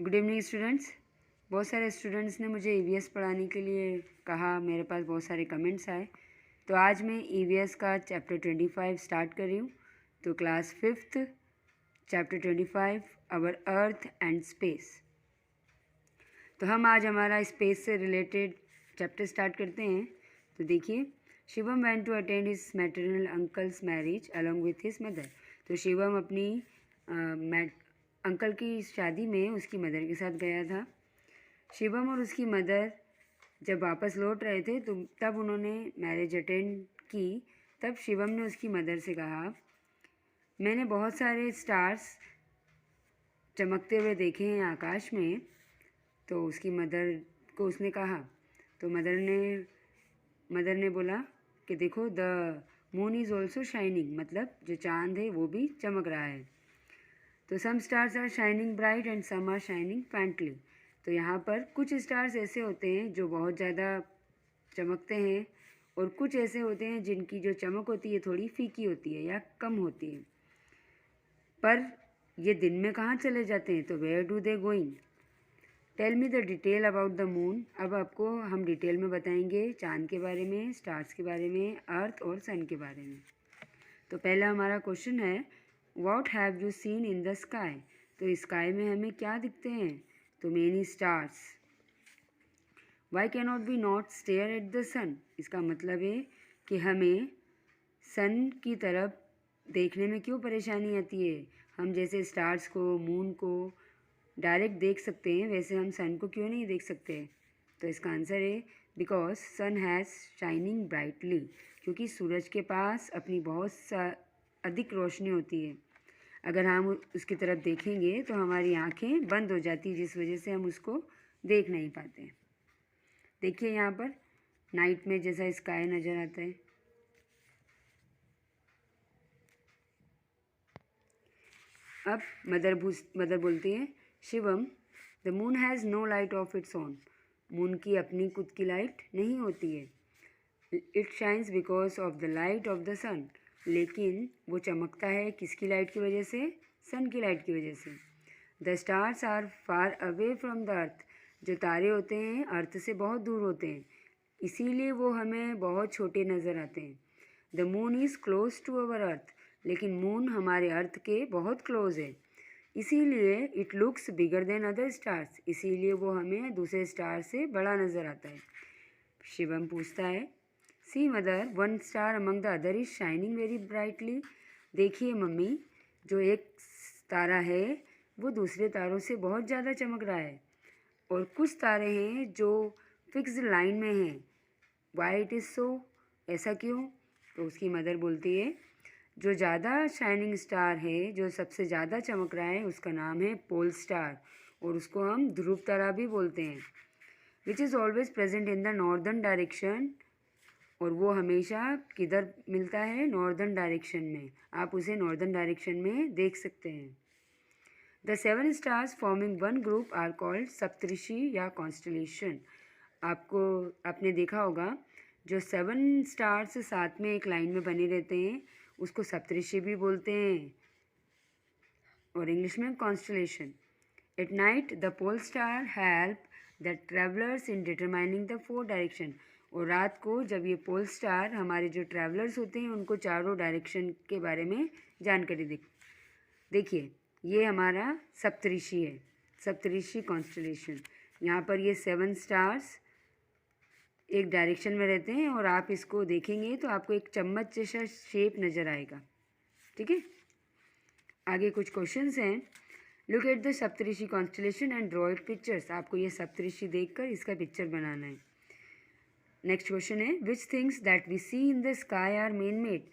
Good evening students. बहुत सारे students ने मुझे ईवीएस पढ़ाने के लिए कहा, मेरे पास बहुत सारे कमेंट्स आए, तो आज मैं ईवीएस का चैप्टर 25 स्टार्ट कर रही हूँ। तो class 5th chapter 25 our earth and space. तो हम आज हमारा स्पेस से रिलेटेड चैप्टर स्टार्ट करते हैं। तो देखिए, Shivam went to attend his maternal uncle's marriage along with his mother. तो शिवम अपनी अंकल की शादी में उसकी मदर के साथ गया था। शिवम और उसकी मदर जब वापस लौट रहे थे तो तब उन्होंने मैरिज अटेंड की। तब शिवम ने उसकी मदर से कहा, मैंने बहुत सारे स्टार्स चमकते हुए देखे हैं आकाश में। तो उसकी मदर को उसने कहा, तो मदर ने बोला कि देखो, the moon is also shining, मतलब जो चाँद है वो भी चमक रहा है। तो some stars are shining bright and some are shining faintly. तो यहाँ पर कुछ स्टार्स ऐसे होते हैं जो बहुत ज़्यादा चमकते हैं और कुछ ऐसे होते हैं जिनकी जो चमक होती है थोड़ी फीकी होती है या कम होती है। पर ये दिन में कहाँ चले जाते हैं? तो where do they going? Tell me the detail about the moon. अब आपको हम डिटेल में बताएंगे चाँद के बारे में, स्टार्स के बारे में, अर्थ और सन के बारे में। तो पहला हमारा क्वेश्चन है, what have you seen in the sky? तो स्काई में हमें क्या दिखते हैं? तो many stars. Why cannot be not stare at the sun? इसका मतलब है कि हमें सन की तरफ देखने में क्यों परेशानी आती है? हम जैसे स्टार्स को, मून को डायरेक्ट देख सकते हैं, वैसे हम सन को क्यों नहीं देख सकते? तो इसका आंसर है because sun has shining brightly, क्योंकि सूरज के पास अपनी बहुत अधिक रोशनी होती है। अगर हम उसकी तरफ देखेंगे तो हमारी आंखें बंद हो जाती है, जिस वजह से हम उसको देख नहीं पाते। देखिए यहाँ पर नाइट में जैसा स्काई नज़र आता है। अब मदर बोलती है, Shivam, the moon has no light of its own. Moon की अपनी खुद की लाइट नहीं होती है। It shines because of the light of the sun. लेकिन वो चमकता है किसकी लाइट की वजह से? सन की लाइट की वजह से। The stars are far away from the earth. जो तारे होते हैं अर्थ से बहुत दूर होते हैं, इसीलिए वो हमें बहुत छोटे नज़र आते हैं। The moon is close to our earth. लेकिन मून हमारे अर्थ के बहुत क्लोज है, इसीलिए it looks bigger than other stars. इसीलिए वो हमें दूसरे स्टार से बड़ा नज़र आता है। शिवम पूछता है, see mother, one star among the other is shining very brightly. देखिए मम्मी, जो एक तारा है वो दूसरे तारों से बहुत ज़्यादा चमक रहा है, और कुछ तारे हैं जो फिक्स्ड लाइन में हैं। Why it is so? ऐसा क्यों? तो उसकी मदर बोलती है, जो ज़्यादा शाइनिंग स्टार है, जो सबसे ज़्यादा चमक रहा है, उसका नाम है पोल स्टार, और उसको हम ध्रुव तारा भी बोलते हैं। Which is always present in the northern direction. और वो हमेशा किधर मिलता है? नॉर्दर्न डायरेक्शन में। आप उसे नॉर्दर्न डायरेक्शन में देख सकते हैं। The 7 stars forming one group are called Saptarishi या कॉन्स्टलेशन। आपने देखा होगा, जो 7 स्टार्स साथ में एक लाइन में बने रहते हैं उसको सप्तऋषि भी बोलते हैं, और इंग्लिश में constellation. At night the pole star help the travellers in determining the 4 direction. और रात को जब ये पोल स्टार हमारे जो ट्रैवलर्स होते हैं उनको चारों डायरेक्शन के बारे में जानकारी देखिए, ये हमारा सप्तऋषि है, सप्तऋषि कॉन्स्टलेशन। यहाँ पर ये 7 स्टार्स एक डायरेक्शन में रहते हैं, और आप इसको देखेंगे तो आपको एक चम्मच जैसा शेप नज़र आएगा। ठीक है, आगे कुछ क्वेश्चंस हैं। Look at the Saptarishi constellation and draw it pictures. आपको ये सप्तऋषि देखकर इसका पिक्चर बनाना है। नेक्स्ट क्वेश्चन है, which things that we see in the sky are man made.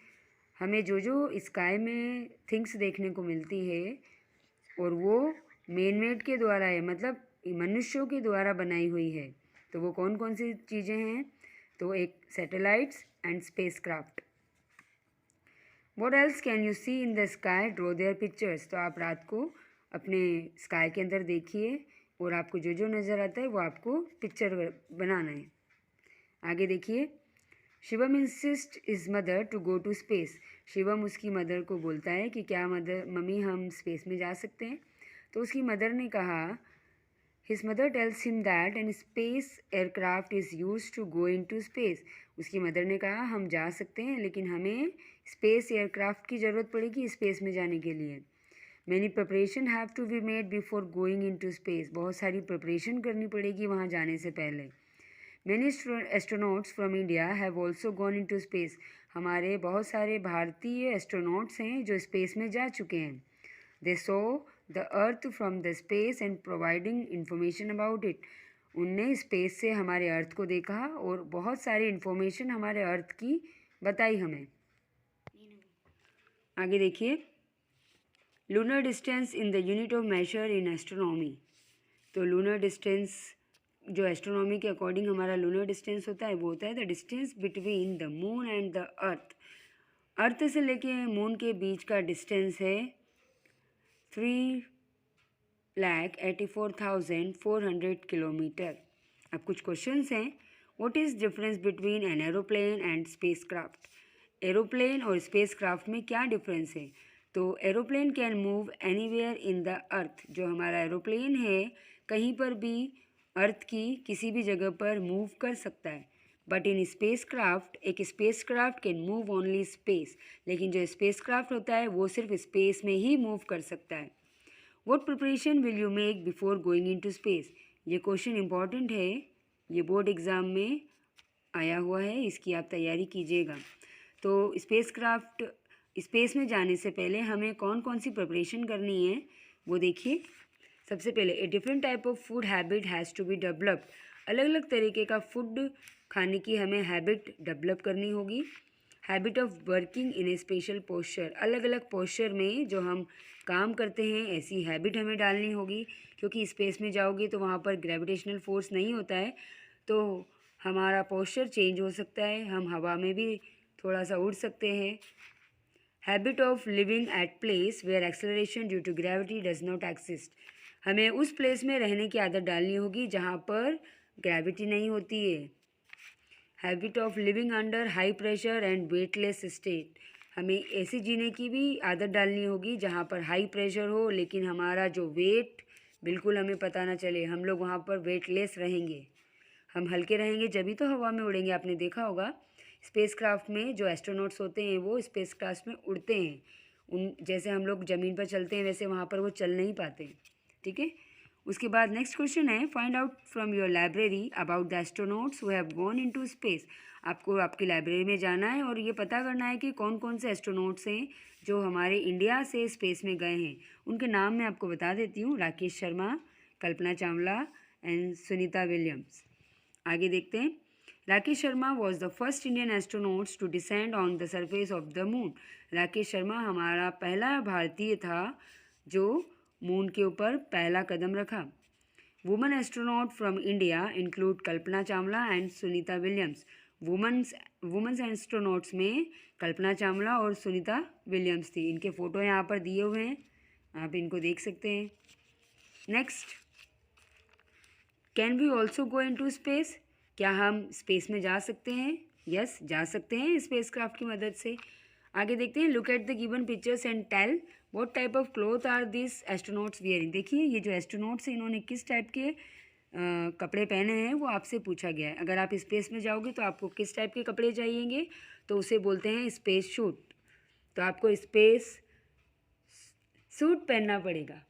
हमें जो जो स्काई में थिंग्स देखने को मिलती है और वो मैन मेड के द्वारा है, मतलब मनुष्यों के द्वारा बनाई हुई है। तो वो कौन कौन सी चीज़ें हैं? तो एक satellites and space craft. What else can you see in the sky? Draw their pictures. तो आप रात को अपने स्काई के अंदर देखिए, और आपको जो जो नज़र आता है वो आपको पिक्चर बनाना है। आगे देखिए, Shivam insist his mother to go to space. Shivam उसकी मदर को बोलता है कि क्या मम्मी हम स्पेस में जा सकते हैं? तो उसकी मदर ने कहा His mother tells him that an space aircraft is used to go into space. उसकी मदर ने कहा हम जा सकते हैं लेकिन हमें स्पेस एयरक्राफ्ट की ज़रूरत पड़ेगी स्पेस में जाने के लिए. Many preparation have to be made before going into space. बहुत सारी प्रिपरेशन करनी पड़ेगी वहाँ जाने से पहले. Many astronauts from India have also gone into space. हमारे बहुत सारे भारतीय एस्ट्रोनॉट्स हैं जो स्पेस में जा चुके हैं. They saw the earth from the space and providing information about it. उनने स्पेस से हमारे अर्थ को देखा और बहुत सारी इन्फॉर्मेशन हमारे अर्थ की बताई हमें. आगे देखिए, lunar distance in the unit of measure in astronomy. तो लूनर डिस्टेंस जो एस्ट्रोनॉमी के अकॉर्डिंग हमारा लूनर डिस्टेंस होता है वो होता है the distance between the moon and the earth. Earth से लेके मून के बीच का डिस्टेंस है 3,84,400 किलोमीटर. अब कुछ क्वेश्चंस हैं. What is difference between an aeroplane and space craft. Aeroplane और स्पेस क्राफ्ट में क्या डिफरेंस है. तो aeroplane can move anywhere in the earth. जो हमारा एरोप्लेन है कहीं पर भी अर्थ की किसी भी जगह पर मूव कर सकता है. बट इन स्पेस क्राफ्ट एक space craft can move only space. लेकिन जो स्पेस क्राफ्ट होता है वो सिर्फ स्पेस में ही मूव कर सकता है. What preparation will you make before going into space. ये क्वेश्चन इंपॉर्टेंट है, ये बोर्ड एग्ज़ाम में आया हुआ है, इसकी आप तैयारी कीजिएगा. तो स्पेस क्राफ्ट स्पेस में जाने से पहले हमें कौन कौन सी प्रिपरेशन करनी है वो देखिए. सबसे पहले a different type of food habit has to be developed. अलग अलग तरीके का फूड खाने की हमें हैबिट डेवलप करनी होगी. Habit of working in A special posture. अलग अलग पोस्चर में जो हम काम करते हैं ऐसी हैबिट हमें डालनी होगी, क्योंकि स्पेस में जाओगे तो वहाँ पर ग्रेविटेशनल फोर्स नहीं होता है तो हमारा पोस्चर चेंज हो सकता है, हम हवा में भी थोड़ा सा उड़ सकते हैं. Habit of living at place where acceleration due to gravity does not exist. हमें उस प्लेस में रहने की आदत डालनी होगी जहाँ पर ग्रेविटी नहीं होती है. Habit of living under high pressure and weightless state. हमें ऐसे जीने की भी आदत डालनी होगी जहाँ पर हाई प्रेशर हो लेकिन हमारा जो वेट बिल्कुल हमें पता ना चले. हम लोग वहाँ पर वेटलेस रहेंगे, हम हल्के रहेंगे जभी तो हवा में उड़ेंगे. आपने देखा होगा स्पेस क्राफ्ट में जो एस्ट्रोनॉट्स होते हैं वो स्पेस क्राफ्ट में उड़ते हैं. उन जैसे हम लोग ज़मीन पर चलते हैं वैसे वहाँ पर वो चल नहीं पाते. ठीक है. उसके बाद नेक्स्ट क्वेश्चन है find out from your library about the astronauts who have gone into space. आपको आपकी लाइब्रेरी में जाना है और ये पता करना है कि कौन कौन से एस्ट्रोनॉट्स हैं जो हमारे इंडिया से स्पेस में गए हैं. उनके नाम मैं आपको बता देती हूँ. Rakesh Sharma, Kalpana Chawla and Sunita Williams. आगे देखते हैं. Rakesh Sharma was the first Indian astronauts to descend on the surface of the moon. Rakesh Sharma हमारा पहला भारतीय था जो मून के ऊपर पहला कदम रखा. Woman astronaut from India include Kalpana Chawla and Sunita Williams. Women's astronauts में कल्पना चावला और सुनीता विलियम्स थी. इनके फ़ोटो यहाँ पर दिए हुए हैं, आप इनको देख सकते हैं. Next, can we also go into space. क्या हम स्पेस में जा सकते हैं. यस, जा सकते हैं स्पेस क्राफ्ट की मदद से. आगे देखते हैं. Look at the given pictures and tell what type of cloth are this astronauts wearing. देखिए ये जो एस्ट्रोनॉट्स हैं इन्होंने किस टाइप के कपड़े पहने हैं वो आपसे पूछा गया है. अगर आप स्पेस में जाओगे तो आपको किस टाइप के कपड़े चाहिएंगे तो उसे बोलते हैं स्पेस सूट. तो आपको स्पेस सूट पहनना पड़ेगा.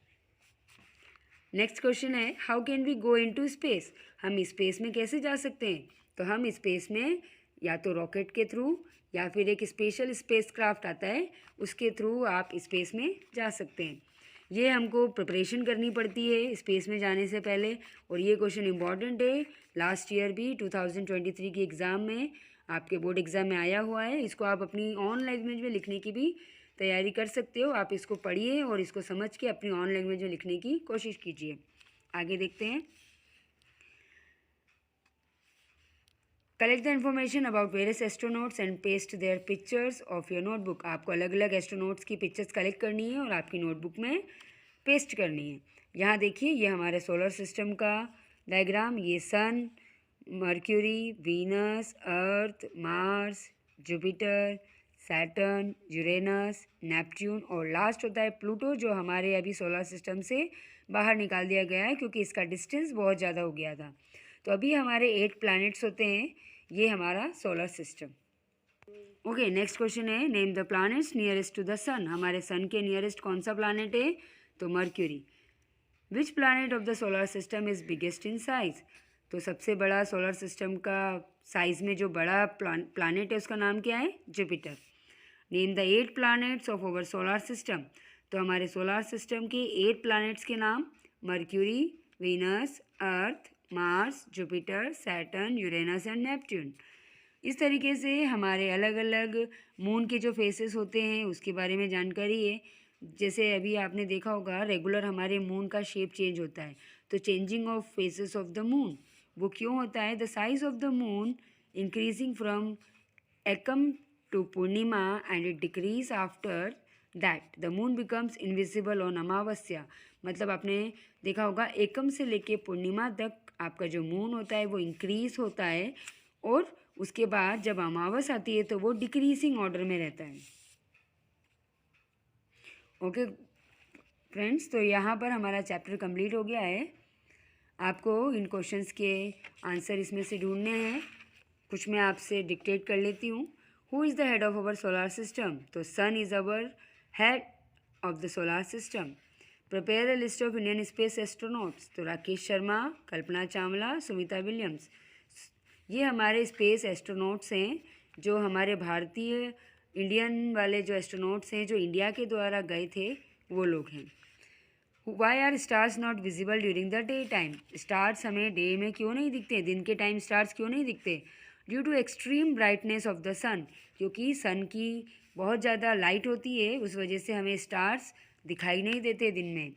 नेक्स्ट क्वेश्चन है how can we go into space. हम स्पेस में कैसे जा सकते हैं. तो हम स्पेस में या तो रॉकेट के थ्रू या फिर एक स्पेशल स्पेस क्राफ्ट आता है उसके थ्रू आप स्पेस में जा सकते हैं. ये हमको प्रिपरेशन करनी पड़ती है स्पेस में जाने से पहले. और ये क्वेश्चन इंपॉर्टेंट है, लास्ट ईयर भी 2023 की एग्ज़ाम में आपके बोर्ड एग्ज़ाम में आया हुआ है. इसको आप अपनी ऑन लैंग्वेज में लिखने की भी तैयारी कर सकते हो. आप इसको पढ़िए और इसको समझ के अपनी ऑन लैंग्वेज में लिखने की कोशिश कीजिए. आगे देखते हैं. Collect the information about various astronauts and paste their pictures of your notebook. आपको अलग अलग एस्ट्रोनॉट्स की पिक्चर्स कलेक्ट करनी है और आपकी नोटबुक में पेस्ट करनी है. यहाँ देखिए ये हमारे सोलर सिस्टम का डायग्राम. ये sun, Mercury, Venus, Earth, Mars, Jupiter, Saturn, Uranus, Neptune और लास्ट होता है प्लूटो जो हमारे अभी सोलर सिस्टम से बाहर निकाल दिया गया है क्योंकि इसका डिस्टेंस बहुत ज़्यादा हो गया था। तो अभी हमारे 8 प्लैनेट्स होते हैं, ये हमारा solar system. Okay, next question है, name the planets nearest to the sun. हमारे सन के नियरेस्ट कौन सा प्लैनेट है? तो Mercury. Which planet of the solar system is biggest in size? तो सबसे बड़ा सोलर सिस्टम का साइज़ में जो बड़ा प्लैनेट है उसका नाम क्या है? Jupiter. Name the 8 planets of our solar system. तो हमारे सोलर सिस्टम के 8 प्लैनेट्स के नाम mercury, Venus, Earth, Mars, Jupiter, Saturn, Uranus and Neptune. इस तरीके से हमारे अलग अलग मून के जो फेसेस होते हैं उसके बारे में जानकारी है। जैसे अभी आपने देखा होगा रेगुलर हमारे मून का शेप चेंज होता है, तो changing of faces of the moon वो क्यों होता है? The size of the moon increasing from Ekam to Purnima and it decrease after that the moon becomes invisible on Amavasya. मतलब आपने देखा होगा एकम से लेके पूर्णिमा तक आपका जो मून होता है वो इंक्रीज होता है, और उसके बाद जब अमावस आती है तो वो डिक्रीजिंग ऑर्डर में रहता है। ओके फ्रेंड्स, तो यहाँ पर हमारा चैप्टर कंप्लीट हो गया है। आपको इन क्वेश्चंस के आंसर इसमें से ढूंढने हैं। कुछ मैं आपसे डिक्टेट कर लेती हूँ। Who is the head of our solar system? तो sun is our head of the solar system. Prepare a list of Indian space astronauts. तो राकेश शर्मा, कल्पना चावला, सुमिता विलियम्स, ये हमारे स्पेस एस्ट्रोनॉट्स हैं जो हमारे भारतीय इंडियन वाले जो एस्ट्रोनॉट्स हैं जो इंडिया के द्वारा गए थे वो लोग हैं। Why are stars not visible during the day time? Stars हमें डे में क्यों नहीं दिखते, दिन के टाइम स्टार्स क्यों नहीं दिखते? Due to extreme brightness of the sun, क्योंकि सन की बहुत ज़्यादा लाइट होती है, उस वजह से हमें स्टार्स दिखाई नहीं देते दिन में।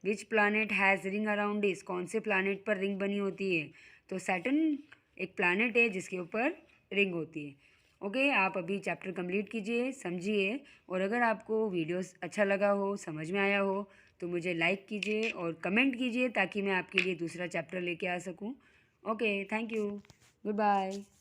विच प्लानट हैज़ रिंग अराउंड इस? कौन से प्लानट पर रिंग बनी होती है? तो सैटर्न एक प्लानट है जिसके ऊपर रिंग होती है। ओके, आप अभी चैप्टर कंप्लीट कीजिए, समझिए, और अगर आपको वीडियोस अच्छा लगा हो, समझ में आया हो, तो मुझे लाइक कीजिए और कमेंट कीजिए ताकि मैं आपके लिए दूसरा चैप्टर लेके आ सकूं। Okay, thank you, good bye.